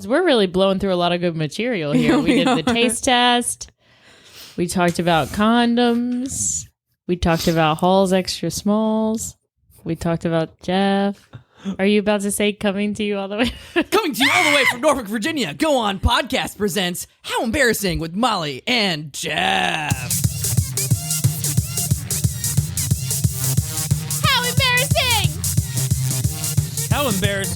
We're really blowing through a lot of good material here. We did the taste test. We talked about condoms. We talked about Hall's Extra Smalls. We talked about Jeff. Are you about to say coming to you all the way? Coming to you all the way from Norfolk, Virginia. Go On Podcast presents How Embarrassing with Molly and Jeff. How embarrassing! How embarrassing!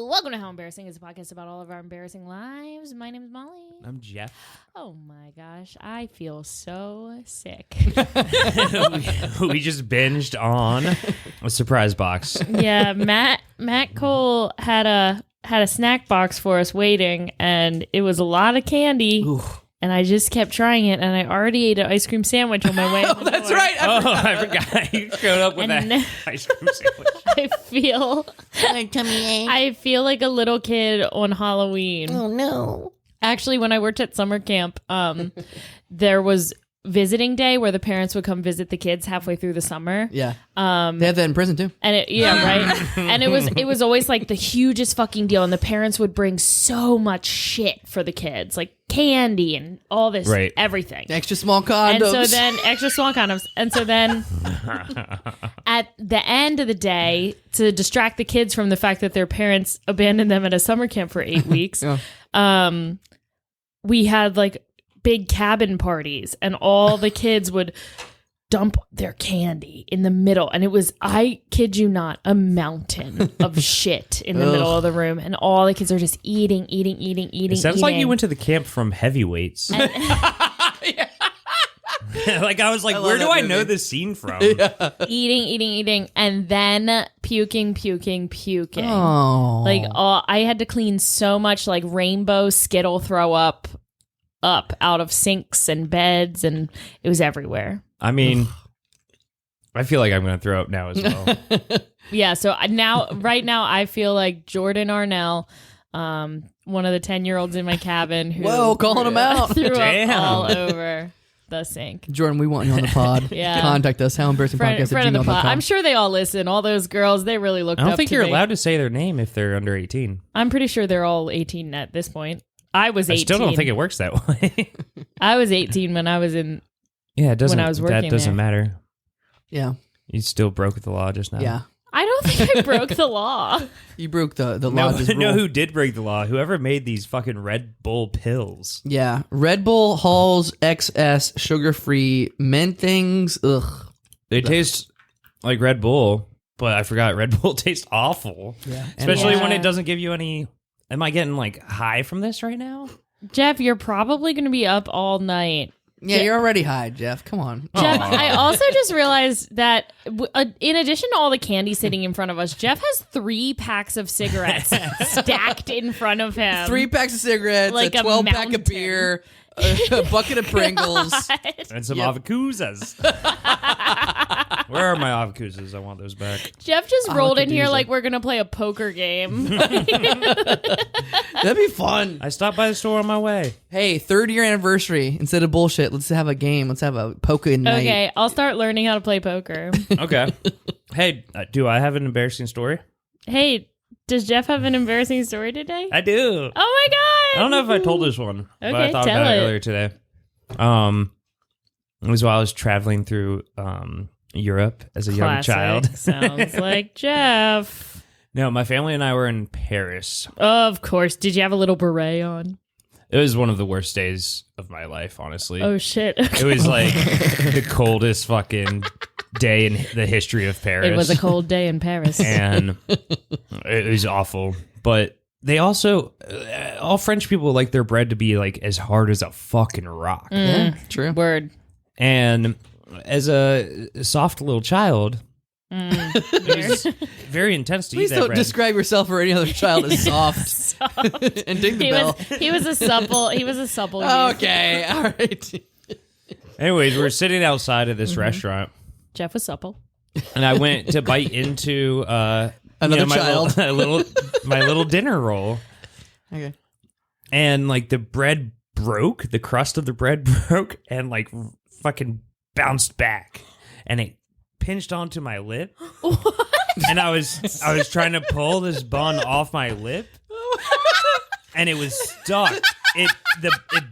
Welcome to How Embarrassing is a podcast about all of our embarrassing lives. My name is Molly. I'm Jeff. Oh my gosh, I feel so sick. we just binged on a surprise box. Yeah, Matt Cole had a snack box for us waiting, and it was a lot of candy. Ooh. And I just kept trying it, and I already ate an ice cream sandwich on my way. Oh, that's right. I forgot. You showed up with that ice cream sandwich. I feel like a little kid on Halloween. Oh, no. Actually, when I worked at summer camp, there was visiting day where the parents would come visit the kids halfway through the summer. Yeah. They have that in prison, too. And right? And it was always like the hugest fucking deal. And the parents would bring so much shit for the kids, like candy and all this, everything. Extra small condoms. And so then, extra small condoms. And so then, at the end of the day, to distract the kids from the fact that their parents abandoned them at a summer camp for 8 weeks, we had like big cabin parties, and all the kids would dump their candy in the middle, and it was, I kid you not, a mountain of shit in the middle of the room, and all the kids are just eating. It sounds like you went to the camp from Heavyweights. Like I was like, where do I know this scene from? Yeah. Eating, and then puking. Oh. Like I had to clean so much like rainbow Skittle throw up out of sinks and beds, and it was everywhere. I mean, I feel like I'm going to throw up now as well. Yeah, so right now, I feel like Jordan Arnell, one of the 10-year-olds in my cabin who calling him out. threw up all over the sink. Jordan, we want you on the pod. Yeah. Contact us, howembarrassingpodcast@gmail.com. I'm sure they all listen. All those girls, they really looked up to me. I don't think you're allowed to say their name if they're under 18. I'm pretty sure they're all 18 at this point. I was 18. I still don't think it works that way. I was 18 when I was in. Yeah, it doesn't. When I was working that doesn't there. matter. Yeah. You still broke the law just now. Yeah. I don't think I broke the law. You broke the No, lodge's rule. know who did break the law? Whoever made these fucking Red Bull pills. Yeah. Red Bull Halls XS sugar-free mint things. Ugh. They taste like Red Bull, but I forgot Red Bull tastes awful. Yeah. Especially Yeah. when it doesn't give you any... Am I getting like high from this right now? Jeff, you're probably going to be up all night. Yeah, you're already high, Jeff. Come on. Jeff, Aww. I also just realized that in addition to all the candy sitting in front of us, Jeff has 3 packs of cigarettes stacked in front of him. 3 packs of cigarettes, Like a a 12-pack mountain. of beer, a bucket of Pringles. And some Yep. avocuzas. Where are my avocuzas? I want those back. Jeff just rolled in here Avocadooza. like we're going to play a poker game. That'd be fun. I stopped by the store on my way. Hey, 3rd year anniversary. Instead of bullshit, let's have a game. Let's have a poker night. Okay, I'll start learning how to play poker. Okay. Hey, do I have an embarrassing story? Hey, does Jeff have an embarrassing story today? I do. Oh my god! I don't know if I told this one, but I Okay, thought tell about it it. earlier today. It was while I was traveling through Europe as a young Classic. child. Sounds like Jeff. No, my family and I were in Paris. Of course. Did you have a little beret on? It was one of the worst days of my life, honestly. Oh shit! It was like the coldest fucking day in the history of Paris. It was a cold day in Paris. And it was awful. But they also, all French people like their bread to be like as hard as a fucking rock. Yeah, true. Word. And as a soft little child, it was very intense to Please eat that don't bread. describe yourself or any other child as soft. And ding the bell. He was a supple youth. Okay, all right. Anyways, we're sitting outside of this restaurant, Jeff was supple. and I went to bite into Another my child. my little dinner roll, Okay. and like the bread broke, the crust of the bread broke, and like fucking bounced back, and it pinched onto my lip. And I was trying to pull this bun off my lip, and it was stuck. It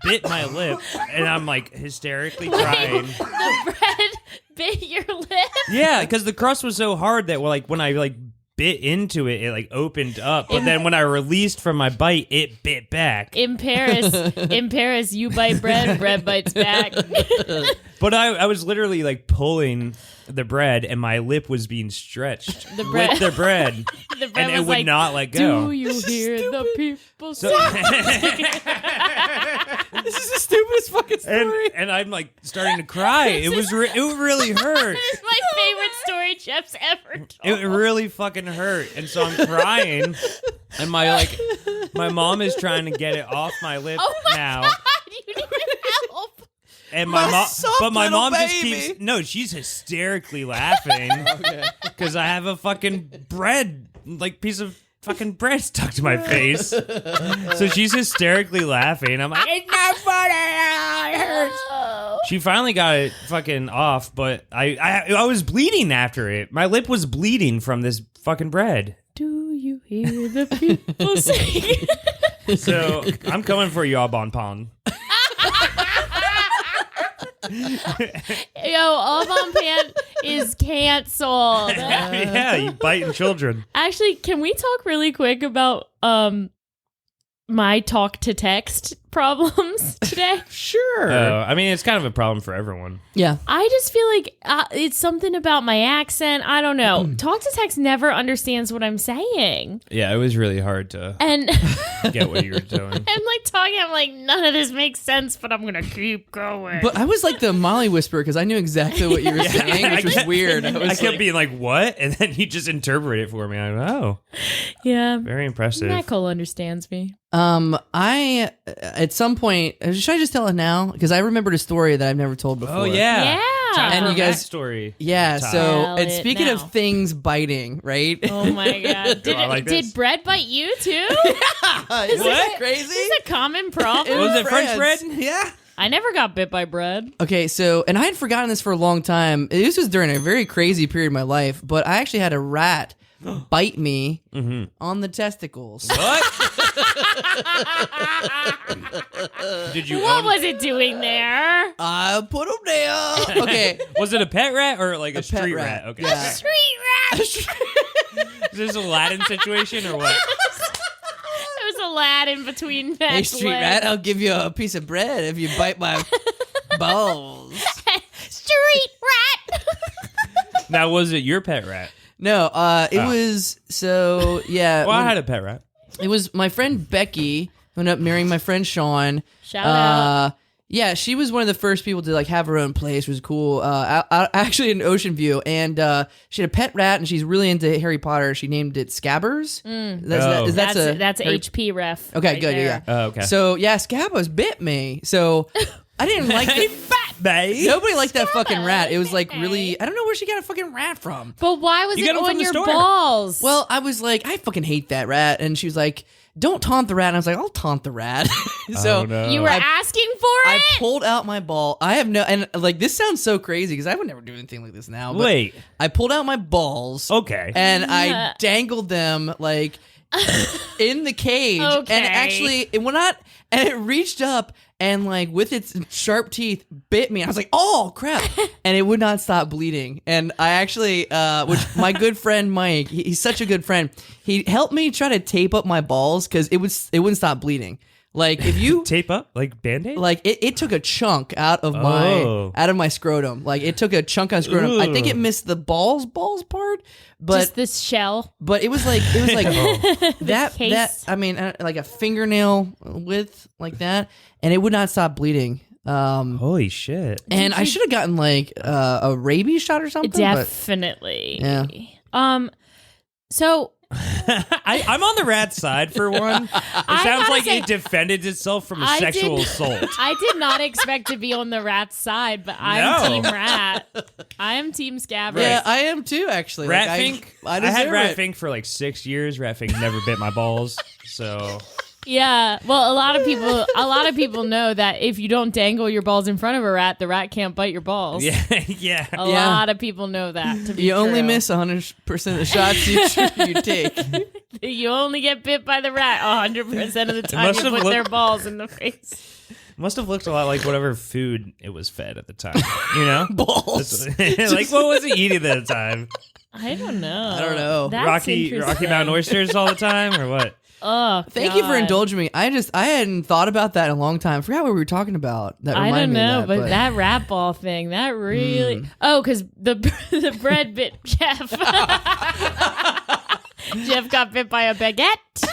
bit my lip, and I'm like hysterically crying. The bread bit your lip? Yeah, because the crust was so hard that when I bit into it, it opened up. But then when I released from my bite, it bit back. In Paris, you bite bread, bread bites back. But I was literally pulling the bread, and my lip was being stretched with the bread. The bread and was it would not let go. Do you hear the people sing? This is the stupidest fucking story. And I'm starting to cry. It really hurt. This is my favorite story Jeff's ever told. It really fucking hurt, and so I'm crying, and my mom is trying to get it off my lip now. God, you need help. And my mom, but my little mom just baby. keeps she's hysterically laughing because I have a fucking bread piece of fucking bread stuck to my face. So she's hysterically laughing. I'm like, it's not funny. It hurts. Oh. She finally got it fucking off, but I was bleeding after it. My lip was bleeding from this fucking bread. Do you hear the people sing? So I'm coming for you, all Bon Pon. Yo, All Bon Pan is canceled. Yeah, you biting children. Actually, can we talk really quick about my talk to text problems today? Sure. I mean, it's kind of a problem for everyone. Yeah. I just feel like it's something about my accent. I don't know. Talk to text never understands what I'm saying. Yeah, it was really hard to And get what you were doing. I'm talking, I'm like, none of this makes sense, but I'm going to keep going. But I was like the Molly whisperer because I knew exactly what you were saying, which was weird. I kept being like, what? And then he just interpreted it for me. I'm like, oh, yeah. very impressive. Matt Cole understands me. I at some point, should I just tell it now? Because I remembered a story that I've never told before. Oh, yeah. Yeah. Time And for you a guys- backstory. Yeah, Time. so, Tell and it speaking now. of things biting, right? Oh my God. I like Did this. bread bite you too? Is What? this crazy? Is this a common problem? Was it French France. bread? Yeah. I never got bit by bread. Okay, so, and I had forgotten this for a long time. This was during a very crazy period of my life, but I actually had a rat bite me on the testicles. What? Did you What own- was it doing there? I put him there. Okay. Was it a pet rat or like a pet street rat. rat? Okay. Yeah. Street rat. Is this a Aladdin situation or what? It was a lad in between Hey, Matt's street legs. rat, I'll give you a piece of bread if you bite my balls. Street rat. Now, was it your pet rat? No, it was, so, yeah. Well, I had a pet rat. It was my friend Becky who ended up marrying my friend Sean. Shout out. Yeah, she was one of the first people to have her own place, which was cool. Actually in Ocean View, and she had a pet rat, and she's really into Harry Potter. She named it Scabbers. That's HP ref. Okay, right good. there. Yeah. Okay. So yeah, Scabbers bit me. So I didn't like it. babe. Nobody liked that fucking rat. It was really. I don't know where she got a fucking rat from. But why was You it got 'em on from the your store. balls? Well, I was like, I fucking hate that rat, and she was like, "Don't taunt the rat." And I was like, "I'll taunt the rat." So Oh, no. you were asking for I it? pulled out my ball. I have no, and this sounds so crazy because I would never do anything like this now. But Wait. I pulled out my balls. Okay. And I dangled them in the cage. Okay. And actually, it went out, and it reached up and with its sharp teeth bit me. I was like, oh crap. And it would not stop bleeding. And I actually, which my good friend Mike, he's such a good friend. He helped me try to tape up my balls because it wouldn't stop bleeding. If you Tape up? Like Band-Aid? it took a chunk out of my scrotum. It took a chunk of scrotum. I think it missed the balls part, but Just this shell. but it was like that case. I mean like a fingernail width like that, and it would not stop bleeding. Holy shit. And I should have gotten a rabies shot or something. but- Definitely. Yeah. So I'm on the rat side for one. It sounds gotta like say, it defended itself from a I sexual did- assault. I did not expect to be on the rat side, but I'm No. team rat. I am team Scabbers. Yeah, I am too. Actually, Rat Fink? I I had deserve Rat it. Fink for 6 years. Rat Fink never bit my balls. So Yeah. Well, a lot of people know that if you don't dangle your balls in front of a rat, the rat can't bite your balls. Yeah. A lot of people know that. To be You only true. miss 100% of the shots you take. You only get bit by the rat 100% of the time must you have put their balls in the face. Must have looked a lot like whatever food it was fed at the time. You know? Balls. Like, what was it eating at the time? I don't know. I don't know. That's Rocky interesting. Mountain oysters all the time, or what? Oh, Thank you for God. indulging me. I hadn't thought about that in a long time. I forgot what we were talking about. That I reminded don't me know, of but that rat ball thing, that really... Oh, because the bread bit Jeff. Jeff got bit by a baguette.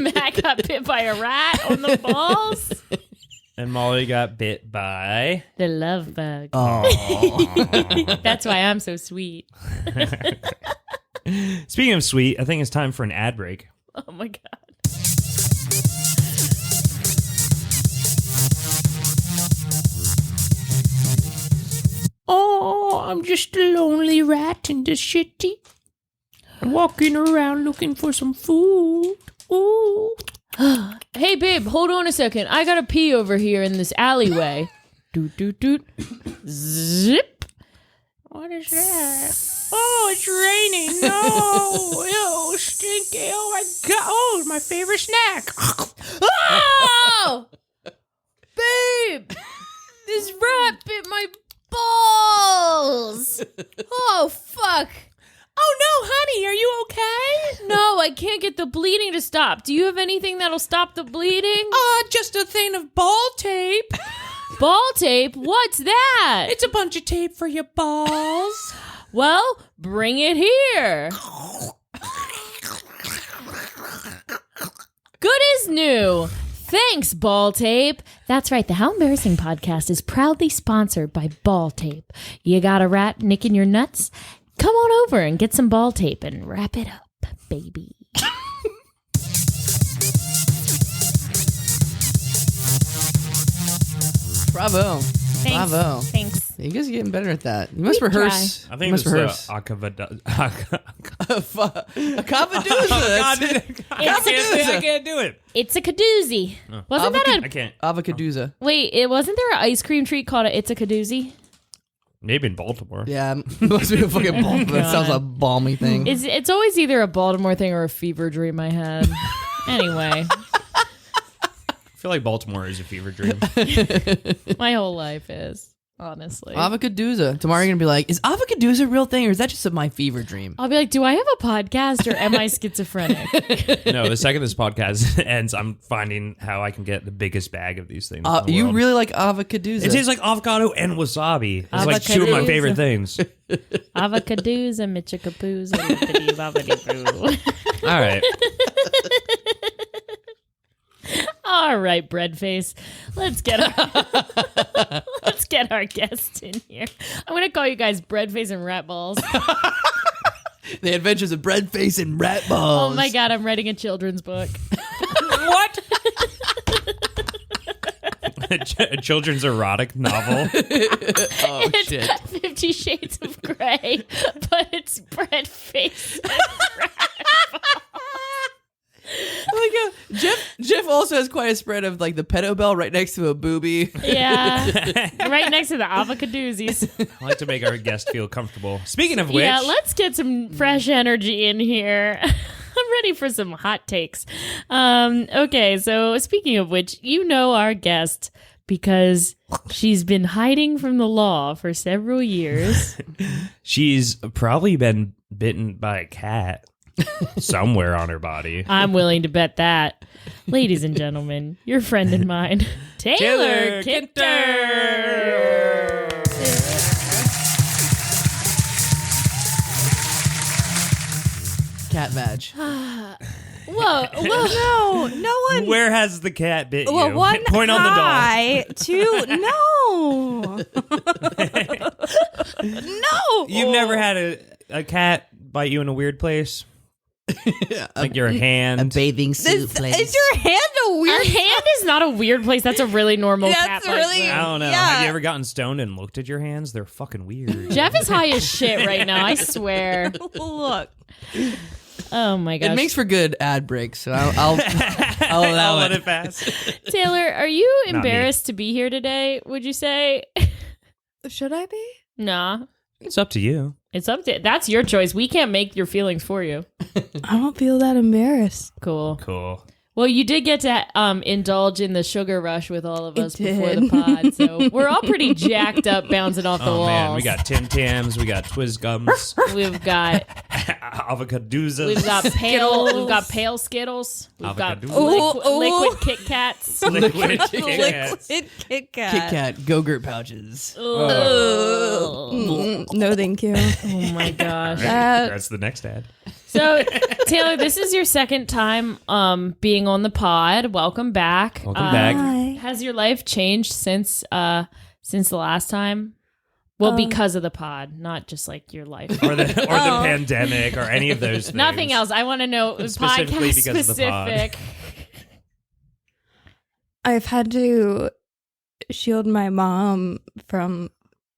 Matt got bit by a rat on the balls. And Molly got bit by The love bug. Oh. That's why I'm so sweet. Speaking of sweet, I think it's time for an ad break. Oh, my God. Oh, I'm just a lonely rat in the city. Walking around looking for some food. Ooh. Hey, babe, hold on a second. I gotta pee over here in this alleyway. Doot, doot, doot. Zip. What is that? Oh, it's raining. No. Ew, stinky. Oh, my God. Oh, my favorite snack. Oh! Babe! This rat bit my balls! Oh, fuck. Oh, no, honey. Are you okay? No, I can't get the bleeding to stop. Do you have anything that'll stop the bleeding? Just a thing of ball tape. Ball tape? What's that? It's a bunch of tape for your balls. Well, bring it here. Good as new. Thanks, Ball Tape. That's right. The How Embarrassing podcast is proudly sponsored by Ball Tape. You got a rat nicking your nuts? Come on over and get some ball tape and wrap it up, baby. Bravo. Thanks. Bravo. Thanks. You guys are getting better at that. You must We rehearse. I You think must it's rehearse. a A cavaduza. I can't do it. It's a kadoozy. Wasn't that I can't. Avocaduza. Wait, wasn't there an ice cream treat called It's a Kadoozy? Maybe in Baltimore. Yeah, it must be a fucking balm. That sounds like a balmy thing. It's always either a Baltimore thing or a fever dream I had. Anyway, I feel like Baltimore is a fever dream. my whole life is, honestly. Avocaduza. Tomorrow you're going to be like, is avocaduza a real thing or is that just my fever dream? I'll be like, do I have a podcast or am I schizophrenic? No, the second this podcast ends, I'm finding how I can get the biggest bag of these things. in the You world. really like avocaduza. It tastes like avocado and wasabi. It's like two of my Avocadoza. favorite things. Avocadooza, Michikapooza, lippity bobbity boo. All right. All right, Breadface. Let's get our guest in here. I'm gonna call you guys Breadface and Ratballs. The Adventures of Breadface and Ratballs. Oh my God, I'm writing a children's book. What? A children's erotic novel. Oh, It's shit. 50 Shades of Grey, but it's Breadface. Jeff also has quite a spread of like the pedo bell right next to a boobie. Yeah, right next to the avocadoozis. I like to make our guest feel comfortable. Speaking of which, Yeah, let's get some fresh energy in here. I'm ready for some hot takes. Okay, so speaking of which, you know our guest because she's been hiding from the law for several years. she's probably been bitten by a cat somewhere on her body. I'm willing to bet that. Ladies and gentlemen, your friend and mine, Taylor Kinter. Cat badge. Whoa, whoa. No one. Where has the cat bit Well, you? one Point on the dog. high, two. No, no. You've never had a cat bite you in a weird place? Like your hand? A bathing suit place. Is your hand a Your weird? hand is not a weird place. That's a really normal cat That's bite. really- I don't know. Yeah. Have you ever gotten stoned and looked at your hands? They're fucking weird. Jeff is high as shit right now, I swear. Look. Oh my gosh. It makes for good ad breaks, so I'll allow let it. it pass. Taylor, are you Not me. embarrassed to be here today? Would you say? Should I be? Nah. It's up to you. It's up to that's your choice. We can't make your feelings for you. I don't feel that embarrassed. Cool. Cool. Well, you did get to indulge in the sugar rush with all of I us before the did. pod, so we're all pretty jacked up, bouncing off the Oh walls. man, we got Tim Tams, we got Twiz Gums, We've got Avocadoozas. we've got pale Skittles. We've got Avocado. liquid Kit Kats. liquid Kit Kats. Liquid Kit Kat. Kit Kat Go-Gurt pouches. No, thank you. Oh my gosh. That's the next ad. So, Taylor, this is your second time being on the pod. Welcome back. Welcome back. Hi. Has your life changed since the last time? Well, because of the pod, not just like your life. Or the pandemic or any of those things. Nothing else. I want to know Specifically podcast because of the pod. specific. I've had to shield my mom from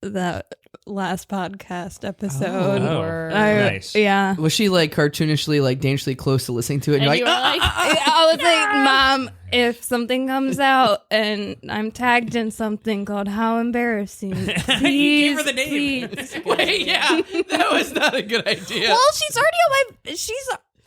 the last podcast episode. Oh, Or- nice. Yeah. Was she like cartoonishly, like dangerously close to listening to it? And And you're you like, were like, I was like, Mom, if something comes out and I'm tagged in something called How Embarrassing, please, her the name. please. wait, yeah, that was not a good idea. Well, she's already on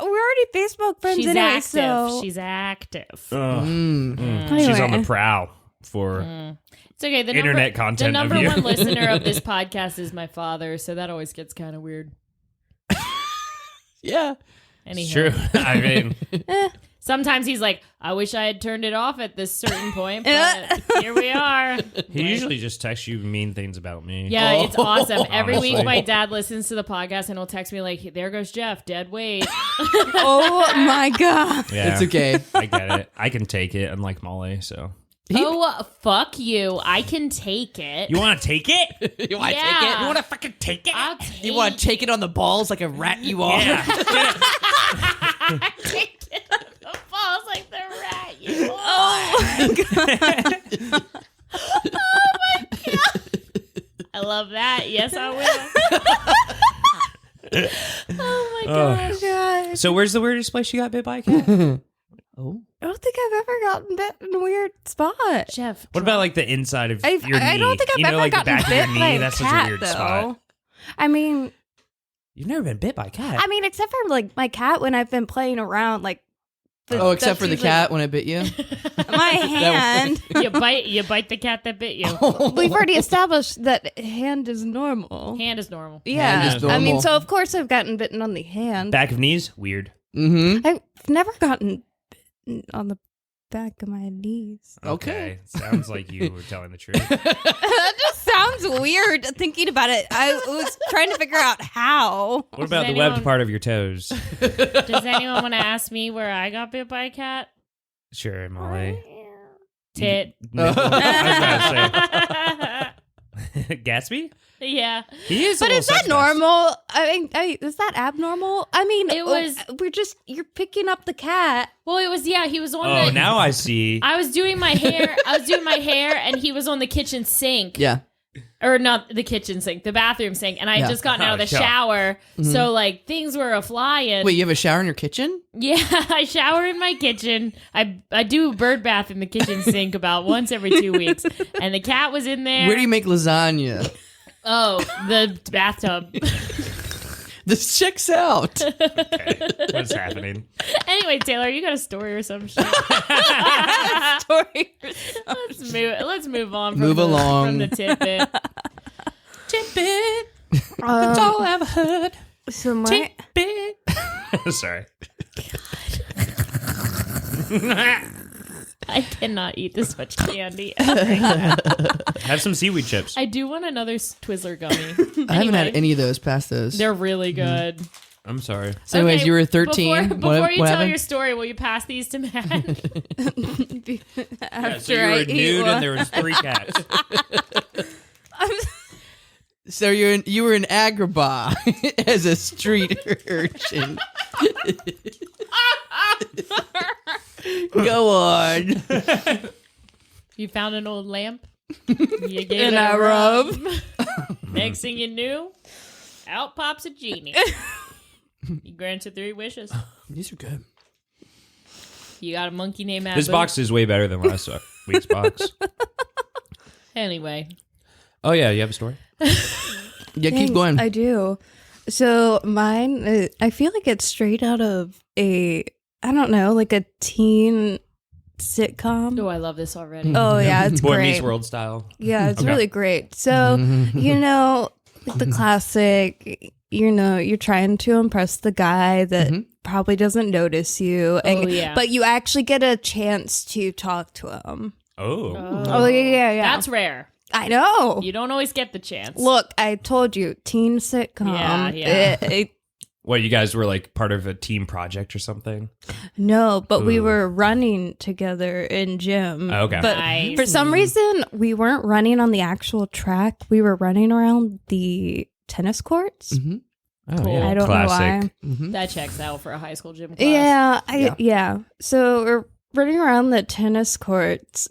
we're already Facebook friends she's anyway, active. so. She's active. She's on Anyway. the prowl for It's okay. The internet number, content The of number you. one listener of this podcast is my father, so that always gets kind of weird. Yeah. Anyhow. It's true. I mean, Sometimes he's like, I wish I had turned it off at this certain point, but here we are. he usually just texts you mean things about me. Yeah, it's awesome. Every Honestly. week, my dad listens to the podcast and he'll text me like, "There goes Jeff, dead weight." Oh my God. Yeah. It's okay. I get it. I can take it, unlike Molly. So Oh, fuck you! I can take it. you want to take it? You want to Yeah. take it? You want to fucking take it? I'll take You want to take it on the balls like a rat you are? Yeah. take it on the balls like the rat you are. I love that. Yes, I will. Oh my gosh. So where's the weirdest place you got bit by a cat? Oh. I don't think I've ever gotten bit in a weird spot. Jeff, What about like the inside of I've- your knee? I don't think I've you know, ever like the gotten back of bit your knee. by a That's such cat, a weird though. spot. I mean, You've never been bit by a cat. except for like my cat when I've been playing around, like. Oh, except for the that's cat when it bit you? usually my hand. you bite the cat that bit you. We've already established that hand is normal. Hand is normal. Yeah, Hand is I mean, normal. so of course I've gotten bitten on the hand. Back of knees, weird. Mm-hmm. I've never gotten bitten on the back of my knees. Okay. Sounds like you were telling the truth. That just sounds weird thinking about it. I was trying to figure out how. What about the anyone- webbed part of your toes? Does anyone want to ask me where I got bit by a cat? Sure, Molly. Tit. No, I was about to say Gatsby. Yeah. He is, a But little is that suspect. normal? I mean, is that abnormal? I mean, It was- you're picking up the cat. Well, it was, he was on Oh, the. now I see. I was doing my hair. And he was on the kitchen sink. Yeah. Or not the kitchen sink, the bathroom sink. And I had Yeah. just gotten out of the Oh, yeah. shower. So, like, things were a-flying. Wait, you have a shower in your kitchen? Yeah, I shower in my kitchen. I do a bird bath in the kitchen sink about once every 2 weeks. And the cat was in there. Where do you make lasagna? Oh, the bathtub. This checks out. Okay. What's happening? Anyway, Taylor, you got a story or some shit? Story. Let's move on. Move along. from the tidbit. Tidbit. That's all I've heard. So my Tidbit. Sorry. I cannot eat this much candy. Have some seaweed chips. I do want another Twizzler gummy. I haven't had Anyway, any of those past those. They're really good. I'm sorry. So anyways, Okay, you were 13. Before you tell happened? your story, will you pass these to Matt? after So you were I eat nude one. and there was 3 cats. So you were in Agrabah as a street urchin. Go on. You found an old lamp. You gave And it I a rub. rub. Next thing you knew, out pops a genie. You granted 3 wishes. These are good. You got a monkey named Abu. This box is way better than last week's box. Anyway. Oh, yeah. You have a story? Yeah, keep going. I do. So mine, I feel like it's straight out of I don't know, like a teen sitcom. Oh, I love this already. Oh yeah, it's Boy great. Meets World style. Yeah, it's Okay. really great. So, like the classic, you're trying to impress the guy that probably doesn't notice you. And, yeah. But you actually get a chance to talk to him. Oh. Oh, yeah. That's rare. I know. You don't always get the chance. Look, I told you, teen sitcom. Yeah. What, you guys were like part of a team project or something? No, but we Ooh. were running together in gym. Okay. But Nice. for some reason, we weren't running on the actual track. We were running around the tennis courts. Oh, Cool. yeah. I don't Classic. know why. That checks out for a high school gym class. Yeah. So we're running around the tennis courts,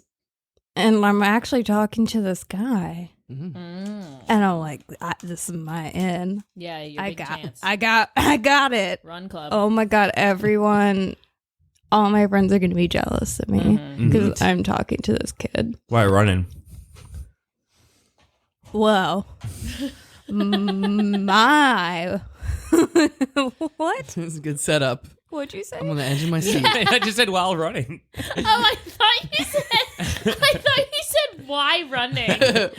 and I'm actually talking to this guy. Mm. And I'm like, this is my in. Yeah, your I big got chance. I got it. Run club. Oh my God, everyone, all my friends are going to be jealous of me because I'm talking to this kid. Why running? Whoa. My. What? This is a good setup. What'd you say? I'm on the edge of my seat. I just said while running. Oh, I thought you said why running?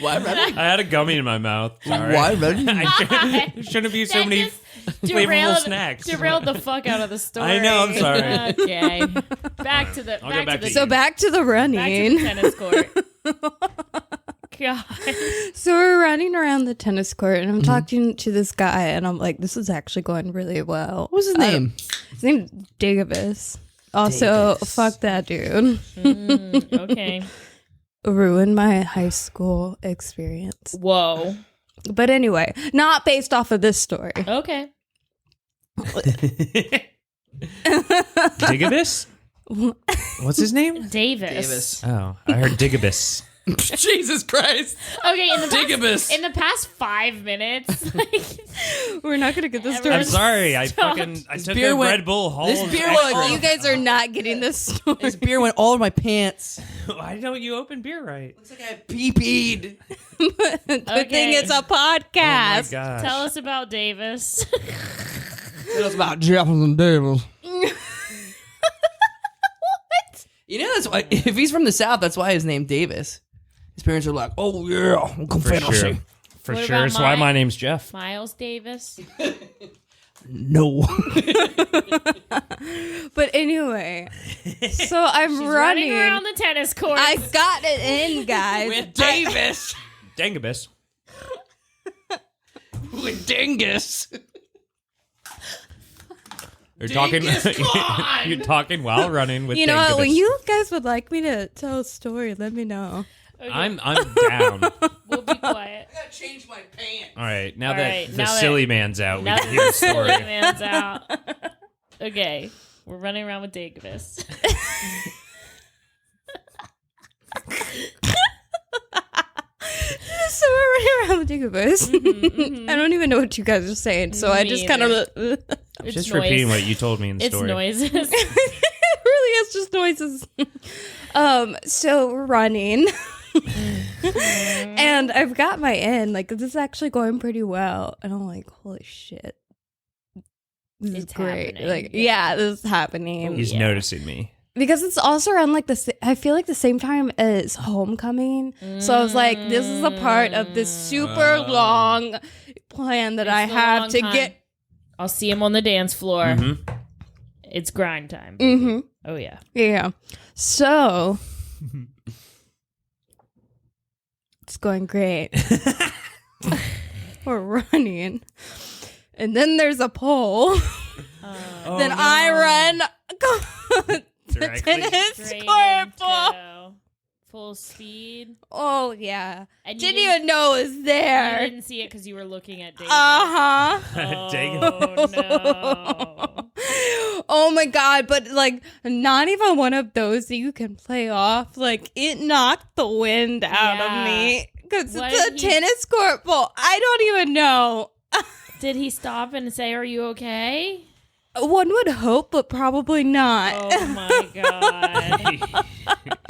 Why running? I had a gummy in my mouth. Sorry. Why running? Shouldn't be so That many just flavorful snacks. Derailed the fuck out of the story. I know, I'm sorry. Okay. Back to the I'll go back to So back to the running. back to the tennis court. God. So we're running around the tennis court, and I'm talking to this guy, and I'm like, this is actually going really well. What was his name? His name's Davis. Also, fuck that dude. Okay. Ruined my high school experience. Whoa. But anyway, not based off of this story. Okay. Digibus? What's his name? Davis. Oh, I heard Digibus. Jesus Christ. Okay, Digibus. in the past 5 minutes, like, We're not going to get this Everyone- I'm story. sorry. I Stop. took beer a went- Red Bull whole. this beer went- You guys are not getting this story. This beer went all in my pants. Why don't you open beer right? Looks like I pee-peed. Good thing it's a Oh my podcast. gosh. tell us about Davis. Tell us about Jefferson Davis. You know, that's why, if he's from the South, that's why his name Davis. His parents are like, oh yeah, For Confederacy. sure. For What sure. about It's why mine? my name's Jeff. Miles Davis. No. But anyway, so I'm She's running. running around the tennis court. I got it in, guys. With Davis. Dangabus. With Dingus. You're talking. Dingus, come on! You're talking while running with. You know what? Dangabus. When you guys would like me to tell a story, let me know. Okay, I'm down. All we'll be quiet. I gotta change my pants. right, now All that right, the now that- silly man's out, we Now can hear the that the story. silly man's out. Okay, we're running around with Davis. So we're running around with Dingabus. I don't even know what you guys are saying, so I Me just kind of. either. It It's Just noise. repeating what you told me in the It's story. noises. really is just noises. So we're running. And I've got my end. Like, this is actually going pretty well. And I'm like, holy shit. This is It's great. happening. Like, yeah, this is happening. He's Yeah. noticing me. Because it's also around like I feel like the same time as homecoming. So I was like, this is a part of this super long plan that I It's a have long to time. get. I'll see him on the dance floor. Mhm. It's grind time. Mm-hmm. Oh, yeah. Yeah. So it's going great. We're running. And then there's a pole. Oh, then no. I run the Directly. tennis Straight court pole. into full speed. Oh, yeah. And you Didn't even know it was You there. didn't see it because you were looking at David. Uh-huh. Oh, no. Oh my god, but like not even one of those that you can play off. Like it knocked the wind out Yeah. of me because What it's a did he- tennis court ball. I don't even know. Did he stop and say, "Are you okay?" One would hope, but probably not. Oh my god.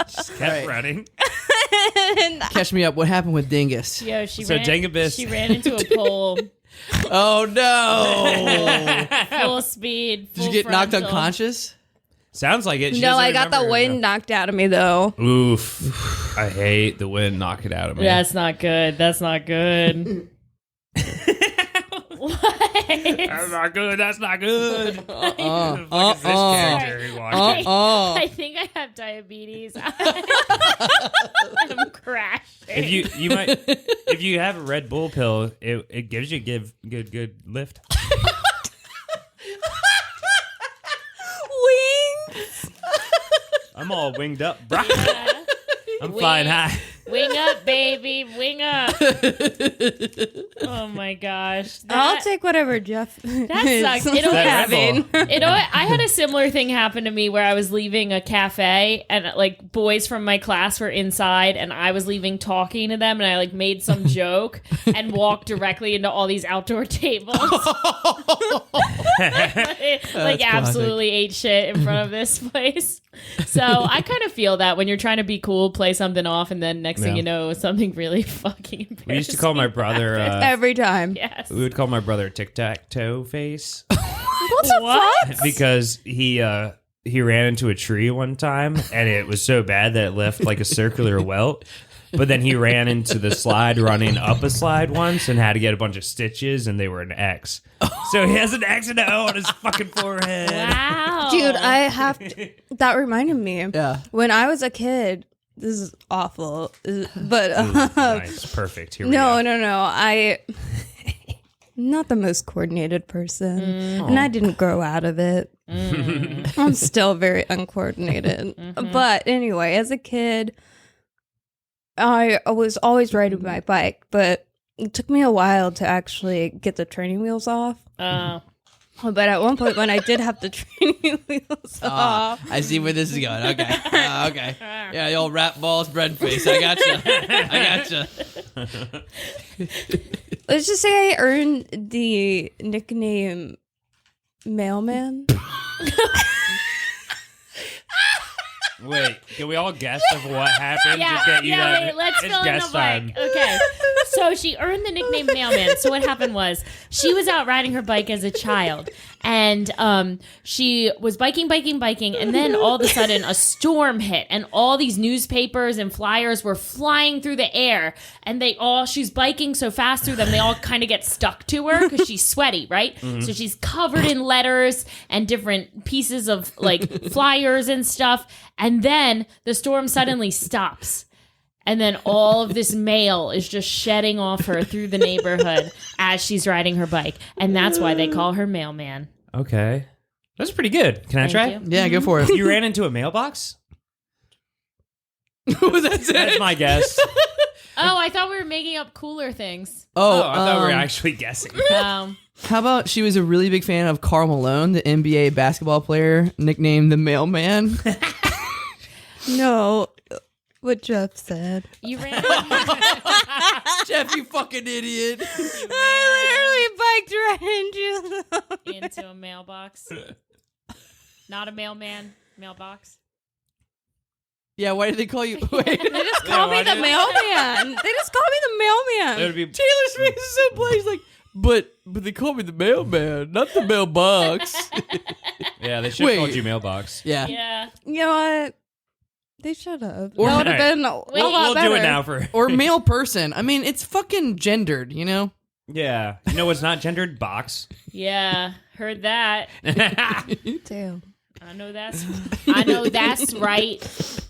Just kept running. Catch me up. What happened with Dingus? Yo, So Dingabus- she ran into a pole. Oh no! Full speed. Did Full you get knocked frontal. unconscious? Sounds like it. She No, doesn't I got the remember. wind knocked out of me though. Oof. I hate the wind. Knock it out of me. That's not good. That's not good. What? That's not good. That's not good. Who the fuck Uh-uh. is this character you watching? I think I have diabetes. I'm crashing. If you have a Red Bull pill, it gives you good lift. Wings. I'm all winged up, bro. I'm flying high. Wing up, baby. Wing up. Oh my gosh. I'll take whatever Jeff That is sucks. You know what? having. You know what? I had a similar thing happen to me where I was leaving a cafe and like boys from my class were inside and I was leaving talking to them and I like made some joke and walked directly into all these outdoor tables. Like absolutely ate shit in front of this place. So I kind of feel that when you're trying to be cool, play something off, and then next thing you know, something really fucking embarrassing. We used to call my brother. Every time. Yes. We would call my brother Tic-Tac-Toe Face What the fuck? because he ran into a tree one time and it was so bad that it left like a circular welt. But then he ran into the slide running up a slide once and had to get a bunch of stitches and they were an X. So he has an X and an O on his fucking forehead. Wow. Dude, I have to, that reminded me. Yeah. When I was a kid, this is awful, but Nice, perfect. Here we no, go. I not the most coordinated person, and I didn't grow out of it. I'm still very uncoordinated. But anyway, as a kid, I was always riding my bike, but it took me a while to actually get the training wheels off. But at one point, when I did have the training wheels off, I see where this is going. Okay. Okay. Yeah, the old Ratballs, Breadface. I gotcha. let's just say I earned the nickname Mailman. Wait, can we all guess of what happened to get you that? wait, let's It's fill in the guess time. blank. Okay. So she earned the nickname Mailman. So what happened was she was out riding her bike as a child and she was biking, and then all of a sudden a storm hit and all these newspapers and flyers were flying through the air and she's biking so fast through them, they all kind of get stuck to her because she's sweaty, right? So she's covered in letters and different pieces of like flyers and stuff. And then the storm suddenly stops. And then all of this mail is just shedding off her through the neighborhood as she's riding her bike. And that's why they call her Mailman. Okay. That's pretty good. Can I Thank try? you. Yeah, go for it. You ran into a mailbox? That's it. That's my guess. Oh, I thought we were making up cooler things. Oh, I thought we were actually guessing. How about she was a really big fan of Karl Malone, the NBA basketball player, nicknamed the Mailman? No, what Jeff said. You ran Jeff, you fucking idiot. I literally biked right into into a mailbox. Not a mailman, mailbox. Yeah, why did they call you? Wait. They just call me the mailman. They just call me the It mailman. would be Taylor Swift is so blank. He's like, but they call me the mailman, not the mailbox. yeah. They should have called you mailbox. Yeah. Yeah. You know what? They should have. Or- That would have been a Wait, lot We'll better. do it now for Or male person. I mean, it's fucking gendered, you know? Yeah. You know what's not gendered? Box. Yeah. Heard that. Damn. I know that's right.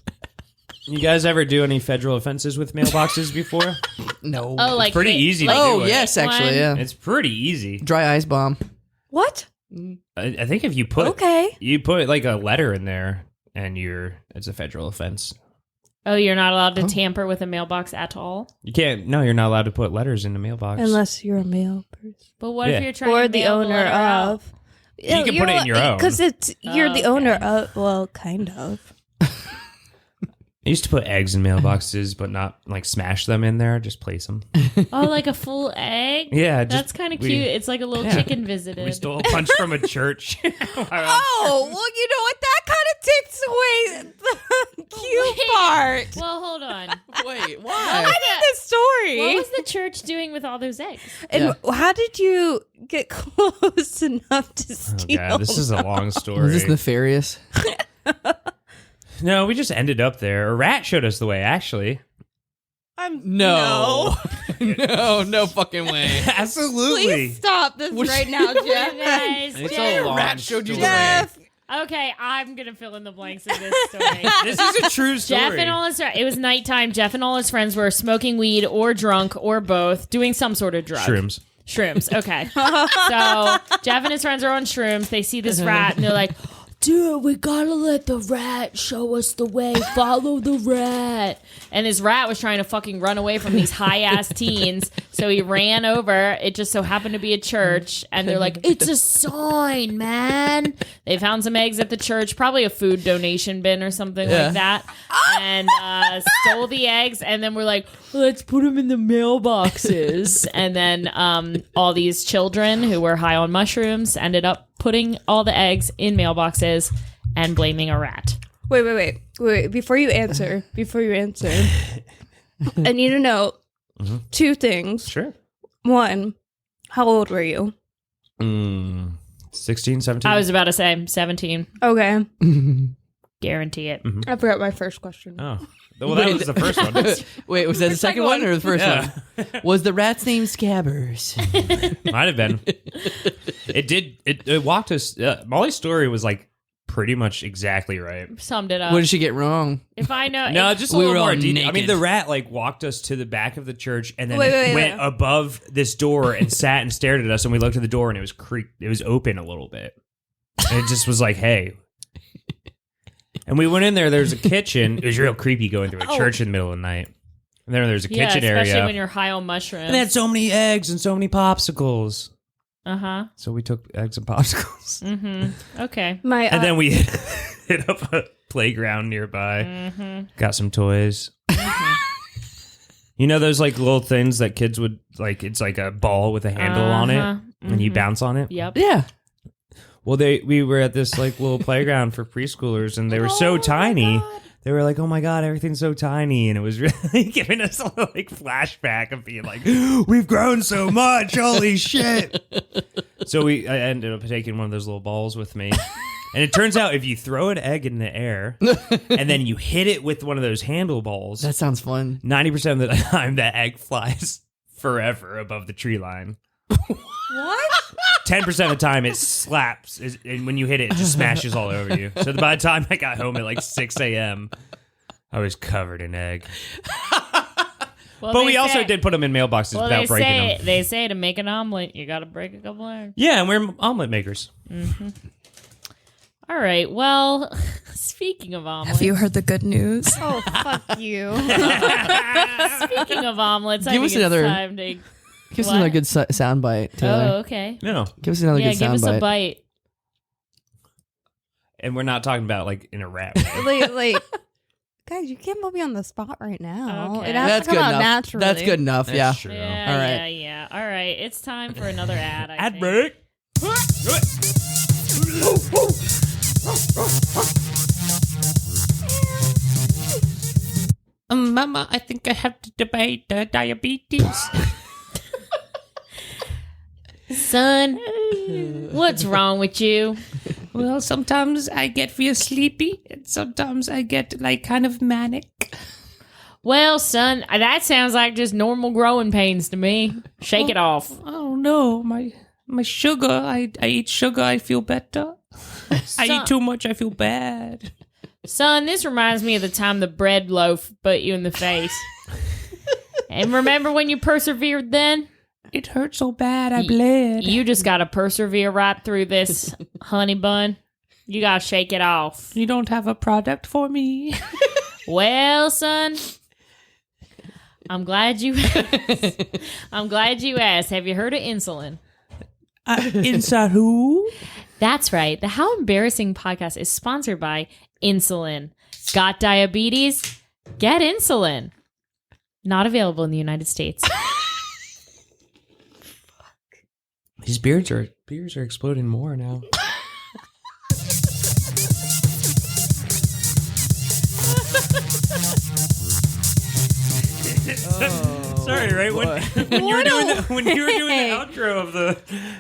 You guys ever do any federal offenses with mailboxes before? No. Oh, like pretty easy to Oh, do it. yes, actually, yeah. It's pretty easy. Dry ice bomb. What? I think if you put Okay. like a letter in there and it's a federal offense. Oh, you're not allowed to tamper with a mailbox at all? You can't. No, you're not allowed to put letters in the mailbox. Unless you're a male person. But what Yeah. if you're trying Or to the mail owner letter out? of. You can put it in your own. Because you're the okay. owner of, well, kind of. I used to put eggs in mailboxes, but not like smash them in there. Just place them. Oh, like a full egg? Yeah, That's kind of cute. It's like a little chicken visited. We stole a bunch from a church. Oh, well, you know what? That kind of takes away the cute part. Well, hold on. Wait, why? I need the story. What was the church doing with all those eggs? And how did you get close enough to steal? God, this is a long story. Was this nefarious? No, we just ended up there. A rat showed us the way, actually. No. No fucking way. Absolutely. Please stop this right now, Jeff. Guys, It's Jeff- a long Rat showed you the story. Jeff. Okay, I'm going to fill in the blanks of this story. This is a true story. Jeff and all his it was nighttime. Jeff and all his friends were smoking weed or drunk or both, doing some sort of drug. Shrooms. Okay. So Jeff and his friends are on shrooms. They see this rat and they're like, dude, we gotta let the rat show us the way. Follow the rat. And this rat was trying to fucking run away from these high ass teens. So he ran over. It just so happened to be a church. And they're like, it's a sign, man. They found some eggs at the church, probably a food donation bin or something like that. And stole the eggs. And then we're like, let's put them in the mailboxes. And then all these children who were high on mushrooms ended up putting all the eggs in mailboxes and blaming a rat. Wait. Before you answer, I need to know two things. Sure. One, how old were you? 16, 17? I was about to say 17. Okay. Guarantee it. I forgot my first question. Oh. Well, that was the first one. Wait, was that the second one or the first one? Was the rat's name Scabbers? Might have been. It walked us. Molly's story was like pretty much exactly right. Summed it up. What did she get wrong? If I know. No, just a We little were all more detail. I mean, naked. the rat like walked us to the back of the church and then Wait. went above this door and sat and stared at us. And we looked at the door and it was It was open a little bit. And it just was like, hey. And we went in there. There's a kitchen. It was real creepy going through a church in the middle of the night. And then there's a yeah, kitchen especially area. when you're high on mushrooms. And they had so many eggs and so many popsicles. Uh-huh. So we took eggs and popsicles. Mm-hmm. Okay. And then we hit up a playground nearby. Got some toys. You know those like little things that kids would like, it's like a ball with a handle on it and you bounce on it? Yep. Yeah. Well, we were at this like little playground for preschoolers and they were so tiny. They were like, oh my God, everything's so tiny. And it was really giving us a little like flashback of being like, we've grown so much. Holy shit. So I ended up taking one of those little balls with me. And it turns out if you throw an egg in the air and then you hit it with one of those handleballs, That sounds fun. 90% of the time that egg flies forever above the tree line. what? 10% of the time it slaps, and when you hit it, it just smashes all over you. So by the time I got home at like 6 a.m., I was covered in egg. Well, But they we also say- did put them in mailboxes Well, without breaking them. they say to make an omelet, you got to break a couple eggs. Yeah, and we're omelet makers. All right. Well, speaking of omelets. Have you heard the good news? Oh, fuck you. Speaking of omelets, I Give think us it's another- time to... Give us What? another good sound bite, Oh, Taylor. okay. No, Give us another Yeah, good give sound us bite. a bite. and we're not talking about like in a rap. way. like, guys, you can't put me on the spot right now. Okay. It has That's to come good out enough. naturally. That's good enough. That's Yeah. true. Yeah, All right. yeah. All right. It's time for another ad. I Ad think. break. Mama, I think I have to debate diabetes. Son, what's wrong with you? Well, sometimes I get real sleepy, and sometimes I get like kind of manic. Well, son, that sounds like just normal growing pains to me. Shake it off. Oh no, my sugar. I eat sugar, I feel better. I eat too much, I feel bad. Son, this reminds me of the time the bread loaf bit you in the face. And remember when you persevered then? It hurt so bad, I bled. You just gotta persevere right through this, honey bun. You gotta shake it off. You don't have a product for me. Well, son, I'm glad you asked. I'm glad you asked. Have you heard of insulin? Inside who? That's right. The How Embarrassing podcast is sponsored by insulin. Got diabetes? Get insulin. Not available in the United States. These beers are exploding more now. Sorry, right when you were doing the outro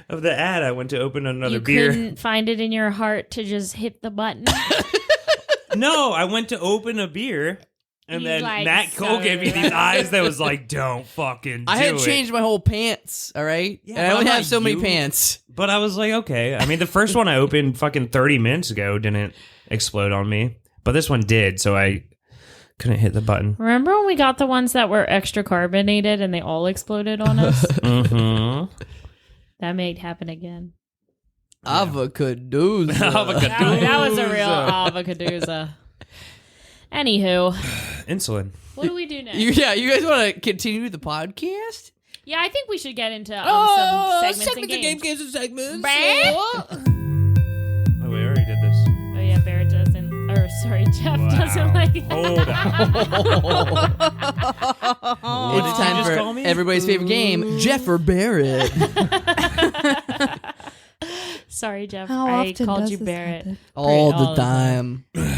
of the ad, I went to open another You beer. couldn't find it in your heart to just hit the button. No, I went to open a beer, and He's then like, Matt Cole gave me these eyes that was like, "Don't fucking." I had do it." changed my whole pants. All right, Yeah, and I but only I'm have not so many you. pants. But I was like, okay. I mean, the first one I opened fucking 30 minutes ago didn't explode on me, but this one did, so I couldn't hit the button. Remember when we got the ones that were extra carbonated and they all exploded on us? Mm-hmm. That may happen again. Avocado. That was a real avocadooza. Anywho, Insulin. what do we do next? You guys want to continue the podcast? Yeah, I think we should get into some segments and games. games and segments. Brad? Oh, we already did this. Oh yeah, Barrett doesn't. Or sorry, Jeff doesn't like. Hold on. What It's did you time just for call me? everybody's favorite game, Jeff or Barrett. Sorry, Jeff. How I often called does you this Barrett. happen? All the time. I like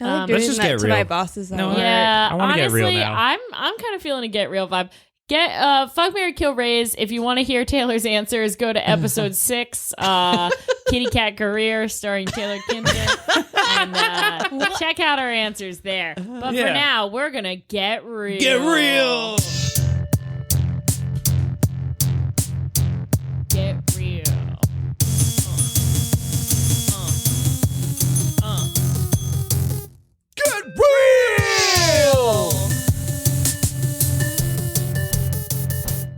let's doing just that get to real. my bosses. No, at work. Yeah, I wanna get honestly, real now. I'm kind of feeling a get real vibe. Get fuck, marry, kill, raise. If you want to hear Taylor's answers, go to episode 6, Kitty Cat Career, starring Taylor Kinsey, and check out our answers there. But Yeah. for now, we're gonna get real. Get real. Get real. Get real.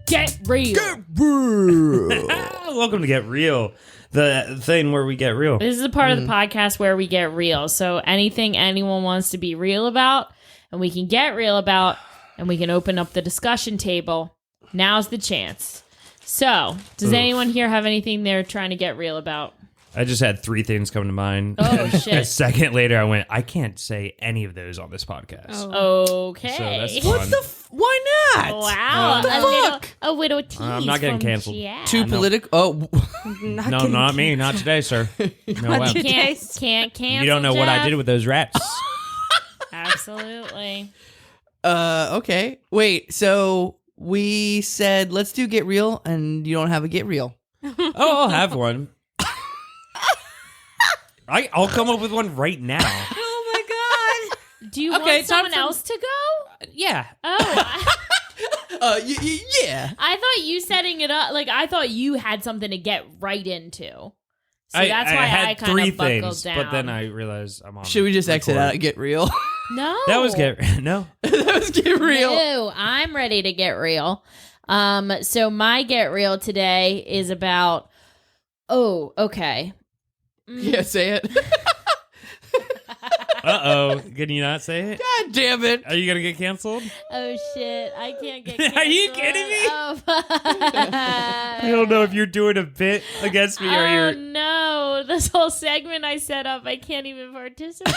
Get real. Get real. Welcome to Get Real, the thing where we get real. This is a part of the podcast where we get real. So anything anyone wants to be real about, and we can get real about, and we can open up the discussion table. Now's the chance. So, does anyone here have anything they're trying to get real about? I just had 3 things come to mind. Oh, A shit. second later, I went, I can't say any of those on this podcast. Okay. So that's What fun. the? Why not? Wow. What the A little tease. I'm not getting from canceled. Jeff. Too political. Oh, No, not me. Not today, sir. No way. Can't cancel. You don't know what I Jeff. did with those rats. Absolutely. okay. Wait. So we said let's do get real, and you don't have a get real. Oh, I'll have one. I'll come up with one right now. Oh my god. Do you Okay, want time someone for- else to go? Yeah. Oh, Yeah. I thought you setting it up. Like, I thought you had something to get right into. So that's why I had kind 3 of buckled things, down. but then I realized I'm on. Should we just exit record. out and get real? No. That was get no. That was get real. No, I'm ready to get real. So my get real today is about. Oh, okay. Yeah, say it. Uh-oh. Can you not say it? God damn it. Are you going to get canceled? Oh shit! I can't get. Are you canceled. kidding me? Oh, fuck. I don't know if you're doing a bit against me or Oh you're... no! This whole segment I set up, I can't even participate.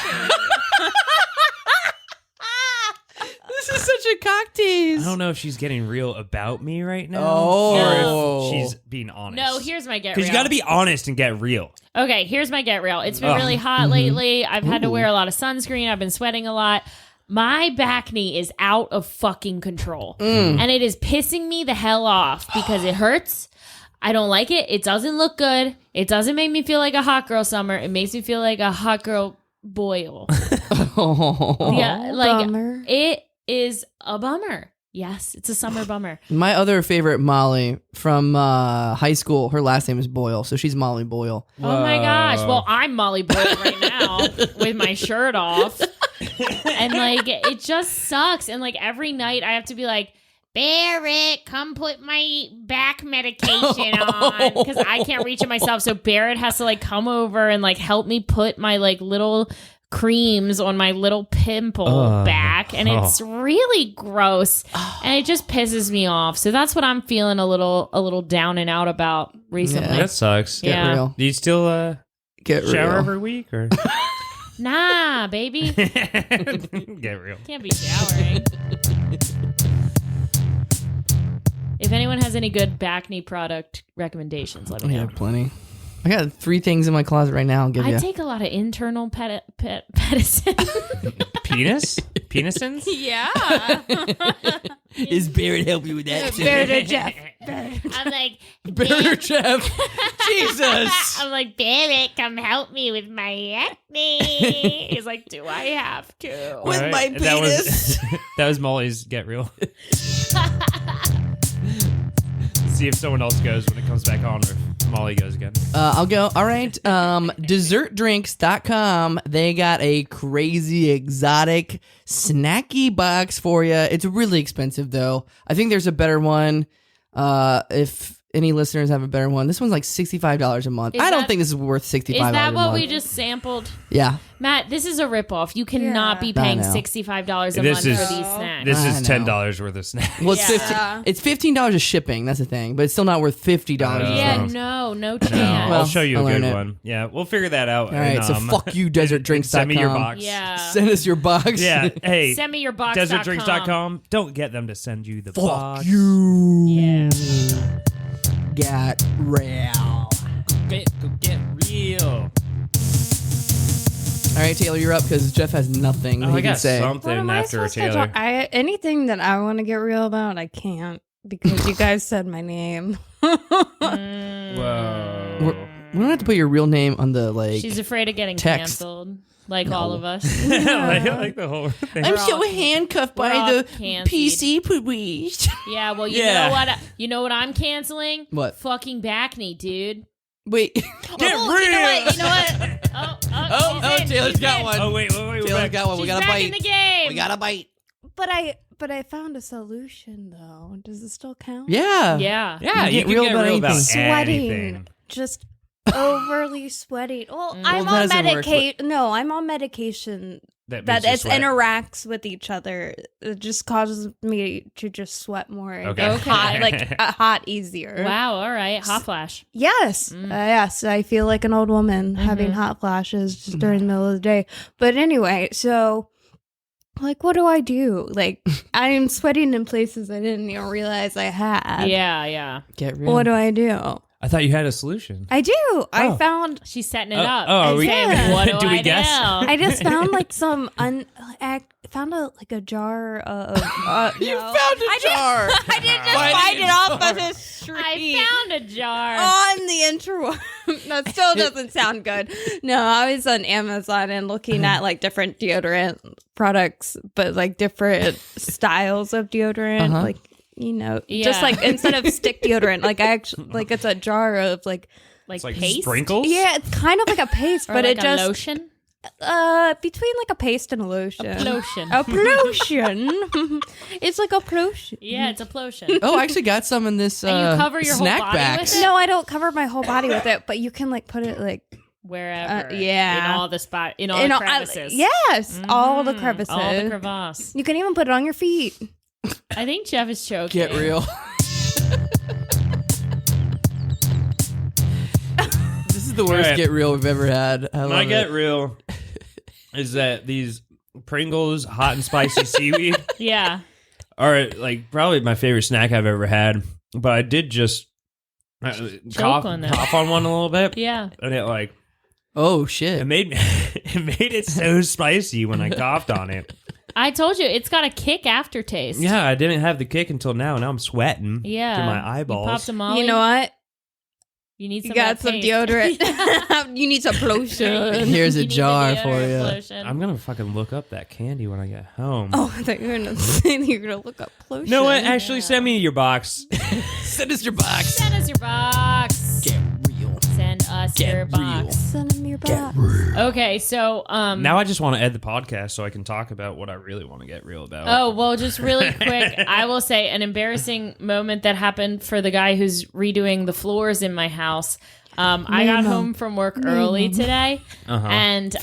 This is such a cock tease. I don't know if she's getting real about me right now. Oh. Or if she's being honest. No, here's my get real. Because you got to be honest and get real. Okay, here's my get real. It's been really hot lately. I've had to wear a lot of sunscreen. I've been sweating a lot. My back knee is out of fucking control. And it is pissing me the hell off because it hurts. I don't like it. It doesn't look good. It doesn't make me feel like a hot girl summer. It makes me feel like a hot girl boil. Yeah, like bummer. it is a bummer. Yes, it's a summer bummer. My other favorite Molly from high school, her last name is Boyle, so she's Molly Boyle. Oh my gosh. Well, I'm Molly Boyle right now with my shirt off. And like it just sucks. And like every night I have to be like, Barrett, come put my back medication on because I can't reach it myself. So Barrett has to like come over and like help me put my like little creams on my little pimple back, and it's really gross, and it just pisses me off. So that's what I'm feeling a little down and out about recently. Yeah. That sucks. Get Yeah. real. Do you still Get shower real. every week? Or Nah, baby. Get real. Can't be showering. If anyone has any good back knee product recommendations, let me I know. have plenty. I got 3 things in my closet right now. I'll give you. I take a lot of internal medicine. Penis? Penisons? Yeah. Is Barrett help you with that? Barrett Jeff. I'm like, Barrett Jeff. Jesus. I'm like, Barrett, come help me with my acne. He's like, do I have to? With All my That penis. that was Molly's Get Real. See if someone else goes when it comes back on, or if Molly goes again. I'll go. All right. Dessertdrinks.com. They got a crazy exotic snacky box for you. It's really expensive though. I think there's a better one. If any listeners have a better one, this one's like $65 a month. I don't think this is worth $65 Is that a what month. we just sampled? Yeah. Matt, this is a ripoff. You cannot be I paying know. $65 a This month is- for these snacks. This I is know. $10 worth of snacks. Well, it's Yeah. it's $15 of shipping. That's the thing, but it's still not worth $50. Yeah, Oh. no No, chance. Well, I'll show you a I'll good learn it. one. Yeah, we'll figure that out. All right, so fuck you, DesertDrinks.com. Send me your box. Yeah. Send us your box. Yeah, hey, Send me your box. DesertDrinks.com. Don't get them to send you the Fuck box. you. Yeah. Get real. Go get real. All right, Taylor, you're up because Jeff has nothing that Oh, he I can got say. What something am I after supposed to Taylor. talk? Anything that I want to get real about, I can't because you guys said my name. Whoa. We don't have to put your real name on the She's afraid of getting text. canceled, like all of us. like the whole thing. I'm We're so all- handcuffed we're by all the canceled. PC police. Yeah, well, Yeah. know what? You know what I'm canceling? What? Fucking back knee, dude. Wait. Get Oh, real. You know what? Oh, she's in, Taylor's she's got in. one. Oh, wait. We're Taylor's back. got one. We She's got a back bite. in the game. We got a bite. But I found a solution though. Does it still count? Yeah. Yeah. Yeah, You you get can real get about real about anything. Sweating. anything. Just overly sweating. Well, I'm Well, on that doesn't work, medication. No, I'm on medication That that makes you it sweat. interacts with each other. It just causes me to just sweat more. And Okay. get hot, hot easier. Wow. All right. Hot flash. Yes, yes. I feel like an old woman having hot flashes just during the middle of the day. But anyway, so like, what do I do? Like, I'm sweating in places I didn't even realize I had. Yeah. Yeah. Get real. What do I do? I thought you had a solution. I do. I found. She's setting it Oh, up. oh, are we- Saying, what do, do we I guess? do? I just found like some. I found a jar of. You found a jar. I didn't just Why find did it you off jar? of the street. I found a jar. on the interweb. That still doesn't sound good. No, I was on Amazon and looking at like different deodorant products, but like different styles of deodorant, like just Yeah. like instead of stick deodorant, like I actually like it's a jar of like It's like paste. sprinkles? yeah, it's kind of like a paste, Or but like it a just lotion. between like a paste and a lotion. Lotion. A plotion. It's like a plotion. Yeah, it's a lotion. Oh, I actually got some in this And you cover your whole snack body bags. with it? No, I don't cover my whole body with it, but you can like put it like Wherever. yeah. In all the spot. In all the crevices. yes, all the crevices. All the crevasse. You can even put it on your feet. I think Jeff is choking. Get real. This is the worst Alright. get real we've ever had. I love My get it. real is that these Pringles hot and spicy seaweed Yeah. are like probably my favorite snack I've ever had. But I did just cough on them. cough on one a little bit. Yeah. And it like Oh shit. it made it so spicy when I coughed on it. I told you, it's got a kick aftertaste. Yeah, I didn't have the kick until now. Now I'm sweating. Yeah. To my You eyeballs. popped a Molly. You know what? You need some You got of that some paste. deodorant. You need some lotion. Here's a You need the jar deodorant for you. lotion. I'm gonna fucking look up that candy when I get home. Oh, I thought you were gonna say you were gonna look up lotion. No, what? Actually, send me your box. Send us your box. Send us your box. Get real. Send us Get your real. box. Send him your box. Okay, so Now I just want to end the podcast so I can talk about what I really want to get real about. Oh, well, just really quick, I will say an embarrassing moment that happened for the guy who's redoing the floors in my house. I got home from work early today, and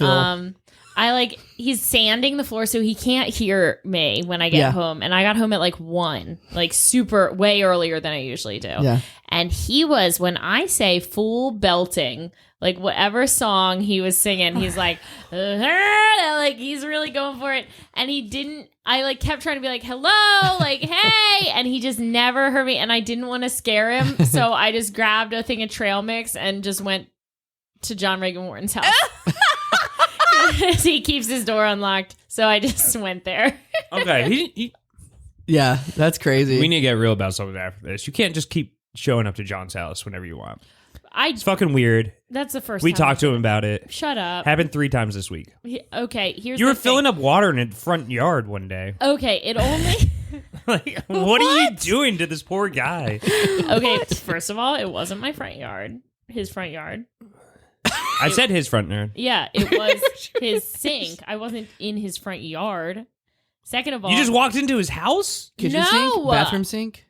he's sanding the floor so he can't hear me when I get home. And I got home at like 1, like super way earlier than I usually do. Yeah. And he was, when I say full belting, like whatever song he was singing, he's like he's really going for it. And he didn't, I like kept trying to be like, hello, like, hey. And he just never heard me. And I didn't want to scare him. So I just grabbed a thing of trail mix and just went to John Reagan Wharton's house. He keeps his door unlocked, so I just went there. Okay, Yeah, that's crazy. we need to get real about something after this. You can't just keep showing up to John's house whenever you want. It's fucking weird. That's the first We time. talked to him about it. Shut up. Happened 3 times this week. Okay, here's You were the filling thing. up water in the front yard one day. Okay, it only... Like, what are you doing to this poor guy? Okay, first of all, it wasn't my front yard. His front yard. I said his front yard. Yeah, it was his sink. I wasn't in his front yard. Second of all... You just walked into his house? Kitchen No! sink? Bathroom sink?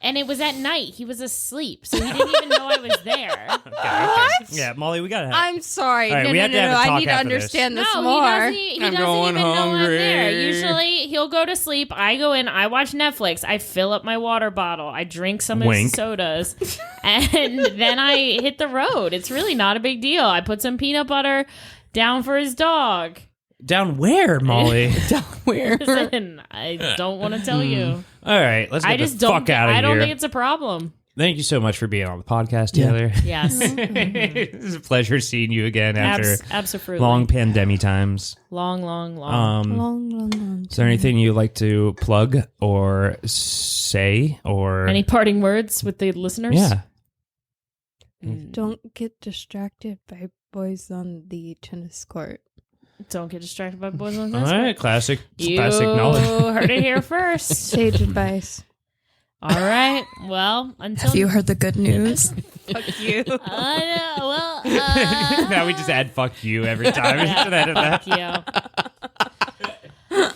And it was at night. He was asleep, so he didn't even know I was there. What? Yeah, Molly, we gotta have. I'm sorry. All right, no, we no, have no, to have no. a I talk need to after this. understand this No, more. he I'm doesn't going even know I'm there. hungry. Usually, he'll go to sleep. I go in, I watch Netflix, I fill up my water bottle, I drink some of his Wink. sodas, and then I hit the road. It's really not a big deal. I put some peanut butter down for his dog. Down where, Molly? Down where? Listen, I don't want to tell you. All right, let's get I just the don't. fuck out of here. I don't think it's a problem. Thank you so much for being on the podcast, Yeah. Taylor. Yes, It's a pleasure seeing you again after absolutely. long pandemic times. long. Long. Is there anything you'd like to plug or say or Any parting words with the listeners? Yeah. Don't get distracted by boys on the tennis court. Don't get distracted by boys on All this. right, classic You knowledge. heard it here first. Sage advice. All right. Well, until Have you heard the good news? Fuck you. Now we just add "fuck you" every time. Fuck you.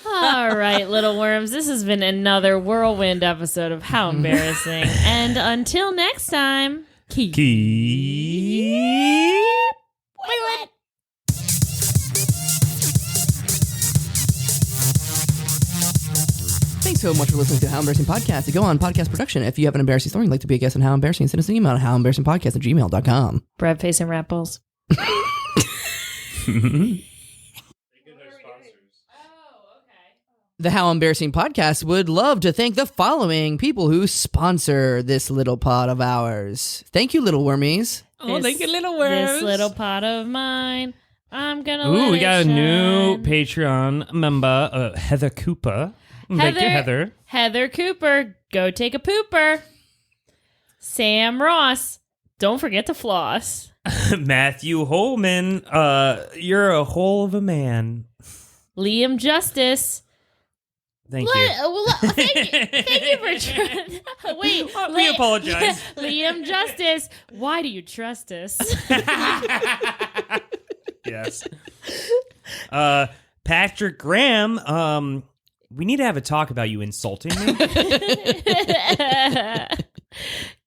All right, little worms. This has been another whirlwind episode of How Embarrassing. And until next time, keep wet. Thanks so much for listening to How Embarrassing Podcast. To go on podcast production. If you have an embarrassing story and you'd like to be a guest on How Embarrassing, send us an email at howembarrassingpodcast@gmail.com. Breadface and Ratballs. The How Embarrassing Podcast would love to thank the following people who sponsor this little pod of ours. Thank you, little wormies. Oh, thank you, little worms. This little pot of mine, I'm gonna Ooh, let we got it a new shine. Patreon member, Heather Cooper. Thank you, Heather. Heather Cooper, go take a pooper. Sam Ross, don't forget to floss. Matthew Holman, you're a hole of a man. Liam Justice. Thank you. Thank you for wait. We apologize. Liam Justice, why do you trust us? Yes. Patrick Graham, we need to have a talk about you insulting me.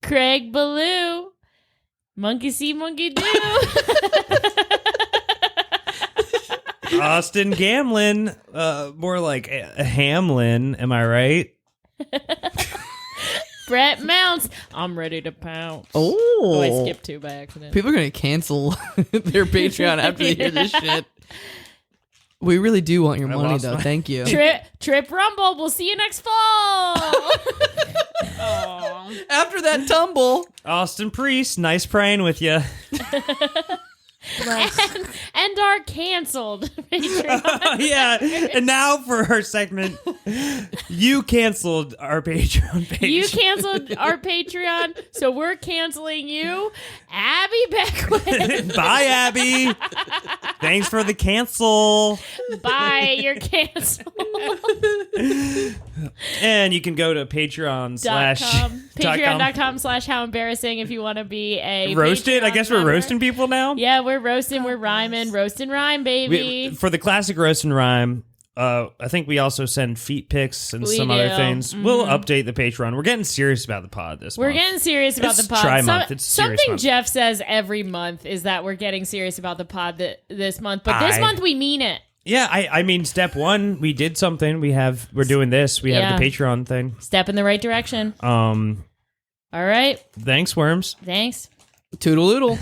Craig Beaulieu, monkey see, monkey do. Austin Gamlin, more like a Hamlin, am I right? Brett Mounts, I'm ready to pounce. Oh, I skipped 2 by accident. people are going to cancel their Patreon after they hear this shit. We really do want your I money, lost though. my- Thank you. Trip Rumble, we'll see you next fall. After that tumble. Austin Priest, nice praying with you. and our canceled Patreon. Yeah, and now for our segment, you canceled our Patreon page. You canceled our Patreon, so we're canceling you. Abby Beckwith. Bye, Abby. Thanks for the cancel. Bye, you're canceled. And you can go to Patreon Patreon.com/how embarrassing if you want to be a roasted. I Patreon guess we're member. roasting people now. Yeah, we're roasting. We're rhyming. Roast and rhyme, baby. For the classic roast and rhyme, I think we also send feet pics and We some do. other things. We'll update the Patreon. We're getting serious about the pod this We're month. getting serious about It's the pod. tri-month. It's serious something month. Jeff says every month is that we're getting serious about the pod this month, but this month we mean it. Yeah, I mean, step one, we did something. We're doing this. We have the Patreon thing. Step in the right direction. All right. Thanks, worms. Thanks. Toodle-oodle.